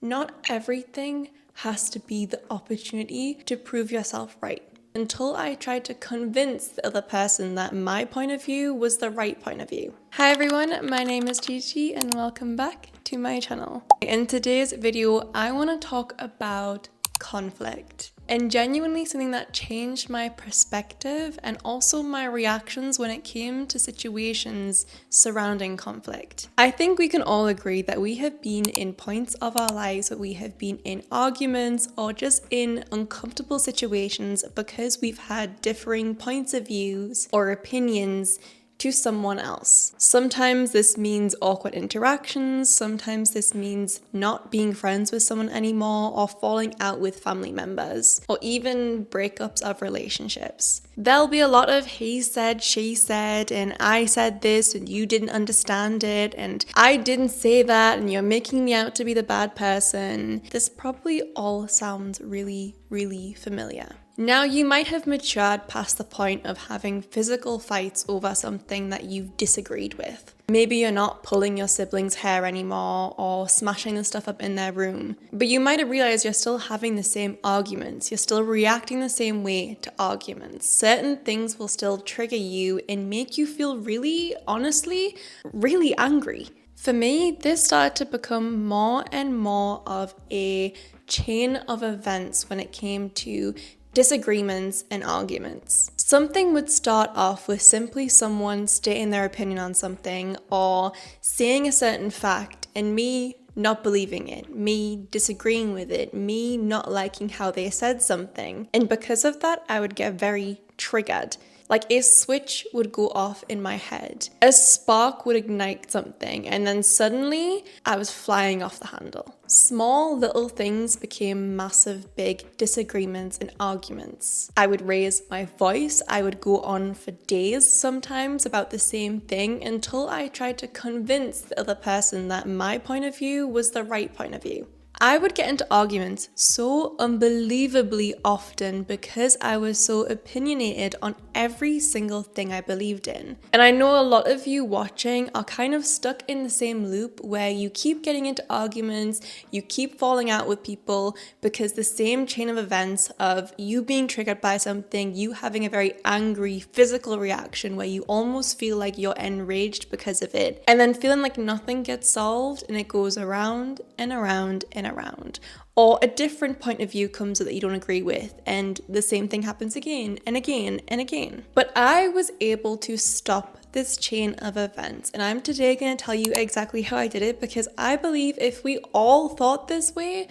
Not everything has to be the opportunity to prove yourself right. Until I tried to convince the other person that my point of view was the right point of view. Hi everyone, my name is Gigi and welcome back to my channel. In today's video, I want to talk about conflict and genuinely something that changed my perspective and also my reactions when it came to situations surrounding conflict. I think we can all agree that we have been in points of our lives where we have been in arguments or just in uncomfortable situations because we've had differing points of views or opinions to someone else. Sometimes this means awkward interactions, sometimes this means not being friends with someone anymore or falling out with family members, or even breakups of relationships. There'll be a lot of he said, she said, and I said this and you didn't understand it, and I didn't say that and you're making me out to be the bad person. This probably all sounds really, really familiar. Now, you might have matured past the point of having physical fights over something that you've disagreed with. Maybe you're not pulling your siblings' hair anymore or smashing the stuff up in their room, but you might have realized you're still having the same arguments. You're still reacting the same way to arguments. Certain things will still trigger you and make you feel really, honestly, really angry. For me, this started to become more and more of a chain of events when it came to disagreements and arguments. Something would start off with simply someone stating their opinion on something or saying a certain fact and me not believing it, me disagreeing with it, me not liking how they said something. And because of that, I would get very triggered. Like a switch would go off in my head. A spark would ignite something, and then suddenly I was flying off the handle. Small little things became massive, big disagreements and arguments. I would raise my voice. I would go on for days sometimes about the same thing until I tried to convince the other person that my point of view was the right point of view. I would get into arguments so unbelievably often because I was so opinionated on every single thing I believed in. And I know a lot of you watching are kind of stuck in the same loop where you keep getting into arguments, you keep falling out with people because the same chain of events of you being triggered by something, you having a very angry physical reaction where you almost feel like you're enraged because of it, and then feeling like nothing gets solved and it goes around and around and around, or a different point of view comes that you don't agree with and the same thing happens again and again and again. But I was able to stop this chain of events, and I'm today going to tell you exactly how I did it, because I believe if we all thought this way,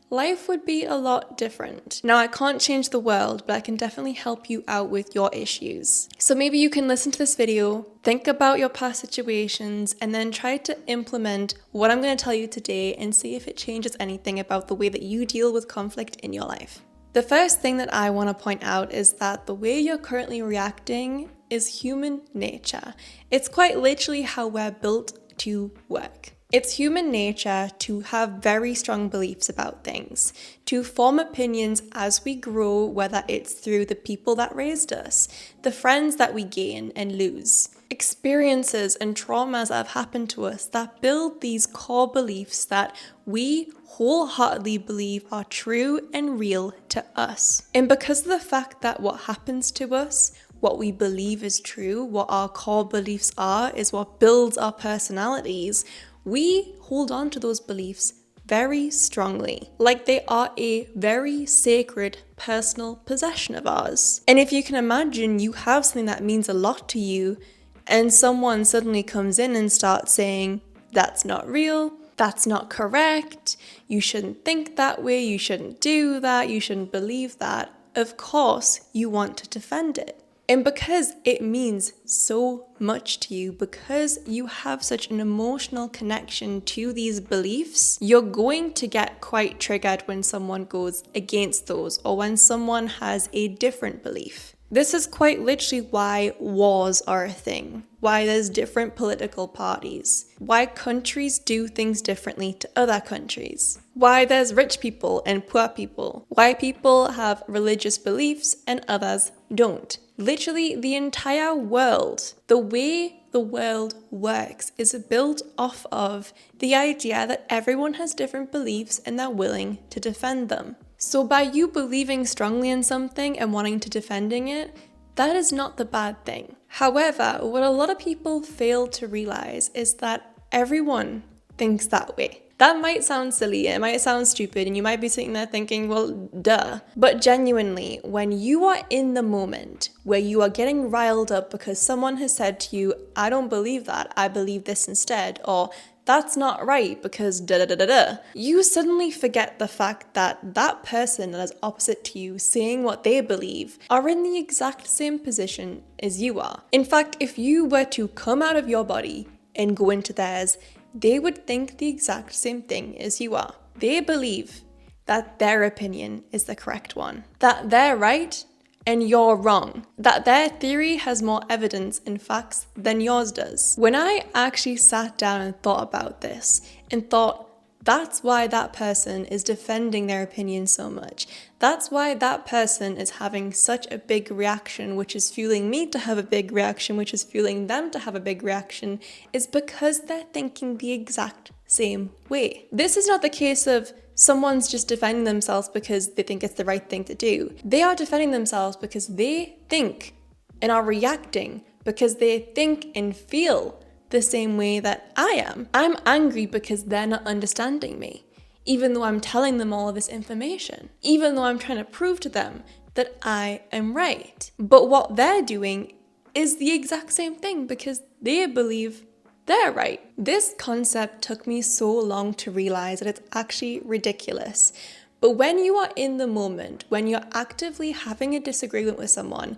life would be a lot different. Now, I can't change the world, but I can definitely help you out with your issues. So maybe you can listen to this video, think about your past situations, and then try to implement what I'm going to tell you today and see if it changes anything about the way that you deal with conflict in your life. The first thing that I want to point out is that the way you're currently reacting is human nature. It's quite literally how we're built to work. It's human nature to have very strong beliefs about things, to form opinions as we grow, whether it's through the people that raised us, the friends that we gain and lose, experiences and traumas that have happened to us that build these core beliefs that we wholeheartedly believe are true and real to us. And because of the fact that what happens to us, what we believe is true, what our core beliefs are, is what builds our personalities, we hold on to those beliefs very strongly, like they are a very sacred personal possession of ours. And if you can imagine you have something that means a lot to you, and someone suddenly comes in and starts saying, that's not real, that's not correct, you shouldn't think that way, you shouldn't do that, you shouldn't believe that, of course you want to defend it. And because it means so much to you, because you have such an emotional connection to these beliefs, you're going to get quite triggered when someone goes against those or when someone has a different belief. This is quite literally why wars are a thing, why there's different political parties, why countries do things differently to other countries, why there's rich people and poor people, why people have religious beliefs and others don't. Literally the entire world, the way the world works is built off of the idea that everyone has different beliefs and they're willing to defend them. So by you believing strongly in something and wanting to defending it, that is not the bad thing. However, what a lot of people fail to realize is that everyone thinks that way. That might sound silly, it might sound stupid, and you might be sitting there thinking, well, duh. But genuinely, when you are in the moment where you are getting riled up because someone has said to you, I don't believe that, I believe this instead, or that's not right because da-da-da-da-da, you suddenly forget the fact that that person that is opposite to you saying what they believe are in the exact same position as you are. In fact, if you were to come out of your body and go into theirs, they would think the exact same thing as you are. They believe that their opinion is the correct one, that they're right and you're wrong, that their theory has more evidence and facts than yours does. When I actually sat down and thought about this and thought, that's why that person is defending their opinion so much. That's why that person is having such a big reaction, which is fueling me to have a big reaction, which is fueling them to have a big reaction, is because they're thinking the exact same way. This is not the case of someone's just defending themselves because they think it's the right thing to do. They are defending themselves because they think and are reacting because they think and feel the same way that I am. I'm angry because they're not understanding me, even though I'm telling them all of this information, even though I'm trying to prove to them that I am right. But what they're doing is the exact same thing because they believe they're right. This concept took me so long to realize that it's actually ridiculous. But when you are in the moment, when you're actively having a disagreement with someone,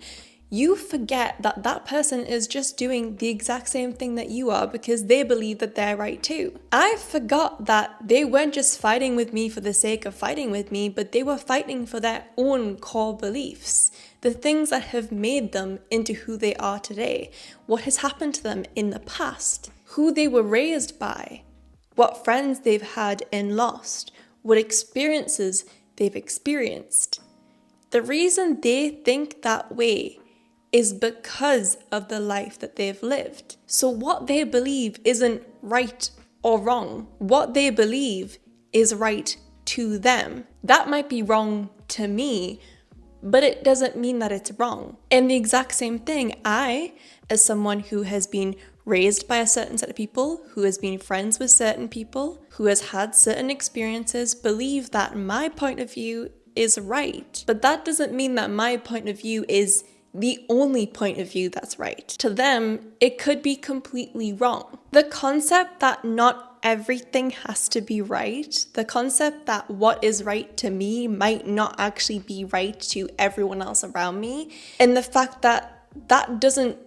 you forget that that person is just doing the exact same thing that you are because they believe that they're right too. I forgot that they weren't just fighting with me for the sake of fighting with me, but they were fighting for their own core beliefs, the things that have made them into who they are today, what has happened to them in the past, who they were raised by, what friends they've had and lost, what experiences they've experienced. The reason they think that way is because of the life that they've lived. So what they believe isn't right or wrong. What they believe is right to them. That might be wrong to me, but it doesn't mean that it's wrong. And the exact same thing, I, as someone who has been raised by a certain set of people, who has been friends with certain people, who has had certain experiences, believe that my point of view is right. But that doesn't mean that my point of view is the only point of view that's right. To them, it could be completely wrong. The concept that not everything has to be right, the concept that what is right to me might not actually be right to everyone else around me, and the fact that that doesn't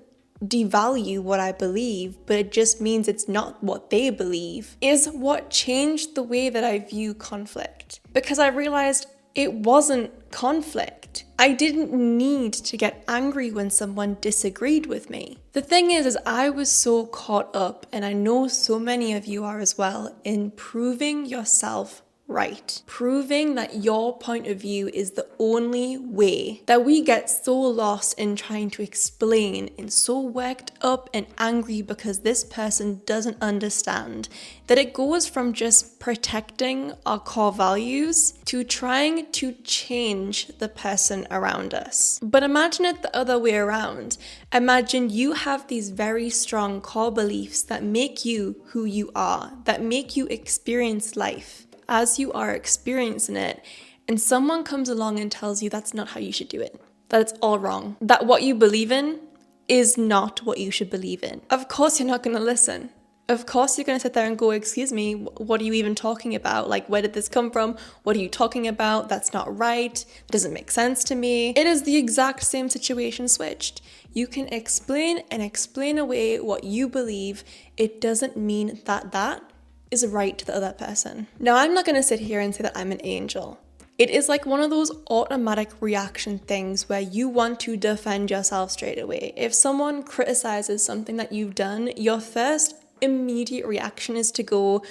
devalue what I believe, but it just means it's not what they believe, is what changed the way that I view conflict. Because I realized it wasn't conflict. I didn't need to get angry when someone disagreed with me. The thing is I was so caught up, and I know so many of you are as well, in proving yourself right. Proving that your point of view is the only way, that we get so lost in trying to explain and so worked up and angry because this person doesn't understand, that it goes from just protecting our core values to trying to change the person around us. But imagine it the other way around. Imagine you have these very strong core beliefs that make you who you are, that make you experience life as you are experiencing it, and someone comes along and tells you that's not how you should do it, that it's all wrong, that what you believe in is not what you should believe in. Of course you're not going to listen. Of course you're going to sit there and go, excuse me, what are you even talking about? Like, where did this come from? What are you talking about? That's not right. It doesn't make sense to me. It is the exact same situation switched. You can explain and explain away what you believe. It doesn't mean that that is right to the other person. Now, I'm not going to sit here and say that I'm an angel. It is like one of those automatic reaction things where you want to defend yourself straight away. If someone criticizes something that you've done, your first immediate reaction is to go,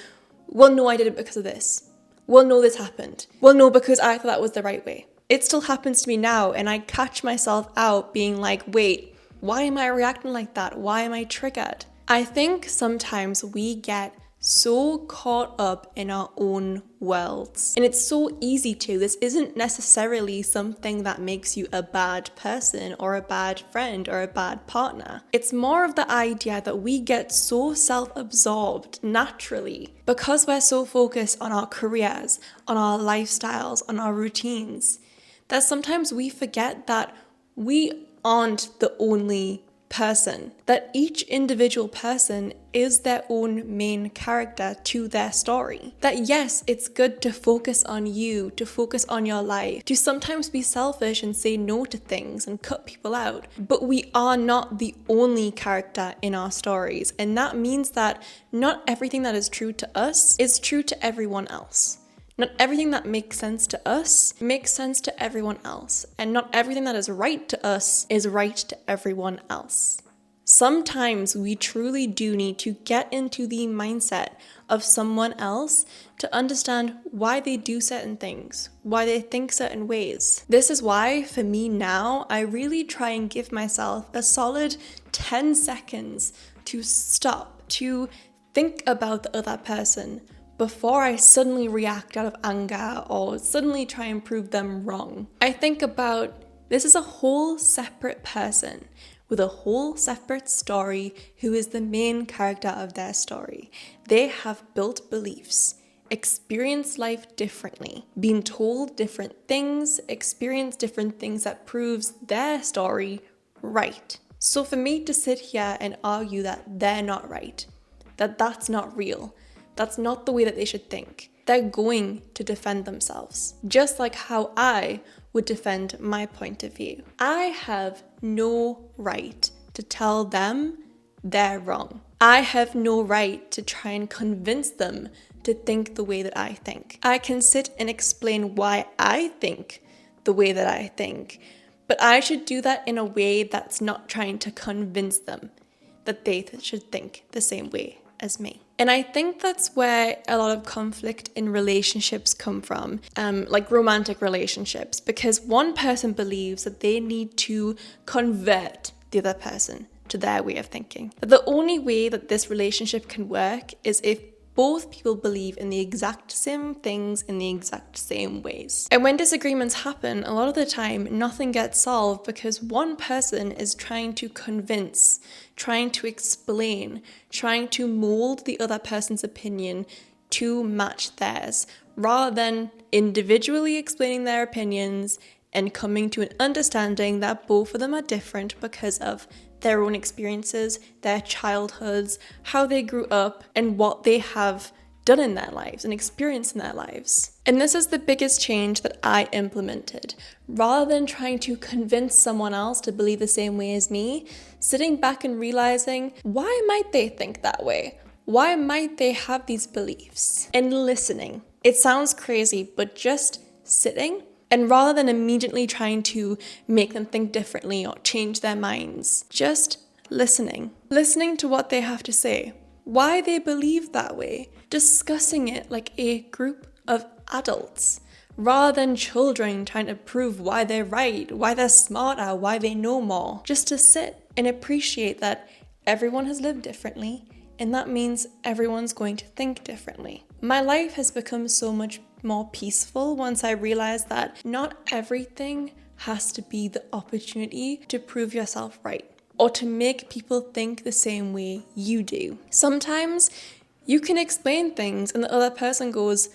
well, no, I did it because of this. Well, no, this happened. Well, no, because I thought that was the right way. It still happens to me now, and I catch myself out being like, wait, why am I reacting like that? Why am I triggered? I think sometimes we get so caught up in our own worlds. And it's so easy to. This isn't necessarily something that makes you a bad person or a bad friend or a bad partner. It's more of the idea that we get so self-absorbed naturally because we're so focused on our careers, on our lifestyles, on our routines, that sometimes we forget that we aren't the only person, that each individual person is their own main character to their story. That yes, it's good to focus on you, to focus on your life, to sometimes be selfish and say no to things and cut people out, but we are not the only character in our stories, and that means that not everything that is true to us is true to everyone else. Not everything that makes sense to us makes sense to everyone else, and not everything that is right to us is right to everyone else. Sometimes we truly do need to get into the mindset of someone else to understand why they do certain things, why they think certain ways. This is why, for me now, I really try and give myself a solid 10 seconds to stop, to think about the other person, before I suddenly react out of anger or suddenly try and prove them wrong. I think about, this is a whole separate person with a whole separate story who is the main character of their story. They have built beliefs, experienced life differently, been told different things, experienced different things that proves their story right. So for me to sit here and argue that they're not right, that that's not real, that's not the way that they should think, they're going to defend themselves, just like how I would defend my point of view. I have no right to tell them they're wrong. I have no right to try and convince them to think the way that I think. I can sit and explain why I think the way that I think, but I should do that in a way that's not trying to convince them that they should think the same way as me. And I think that's where a lot of conflict in relationships come from, like romantic relationships, because one person believes that they need to convert the other person to their way of thinking. That the only way that this relationship can work is if both people believe in the exact same things in the exact same ways. And when disagreements happen, a lot of the time, nothing gets solved because one person is trying to convince, trying to explain, trying to mold the other person's opinion to match theirs, rather than individually explaining their opinions and coming to an understanding that both of them are different because of their own experiences, their childhoods, how they grew up, and what they have done in their lives and experienced in their lives. And this is the biggest change that I implemented. Rather than trying to convince someone else to believe the same way as me, sitting back and realizing, why might they think that way? Why might they have these beliefs? And listening. It sounds crazy, but just sitting. And rather than immediately trying to make them think differently or change their minds, just listening. Listening to what they have to say, why they believe that way, discussing it like a group of adults, rather than children trying to prove why they're right, why they're smarter, why they know more. Just to sit and appreciate that everyone has lived differently, and that means everyone's going to think differently. My life has become so much more peaceful once I realized that not everything has to be the opportunity to prove yourself right or to make people think the same way you do. Sometimes you can explain things and the other person goes,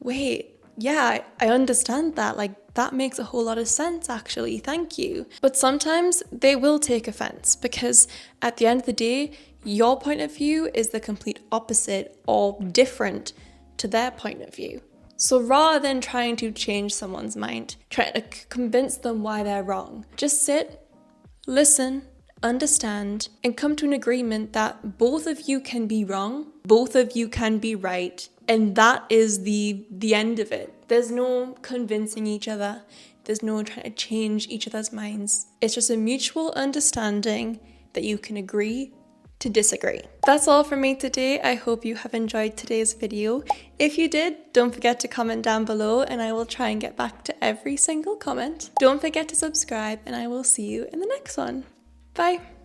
wait, yeah, I understand that. Like, that makes a whole lot of sense, actually. Thank you. But sometimes they will take offense because at the end of the day, your point of view is the complete opposite or different to their point of view. So rather than trying to change someone's mind, trying to convince them why they're wrong, just sit, listen, understand, and come to an agreement that both of you can be wrong, both of you can be right, and that is the end of it. There's no convincing each other. There's no trying to change each other's minds. It's just a mutual understanding that you can agree to disagree. That's all from me today. I hope you have enjoyed today's video. If you did, don't forget to comment down below and I will try and get back to every single comment. Don't forget to subscribe and I will see you in the next one. Bye.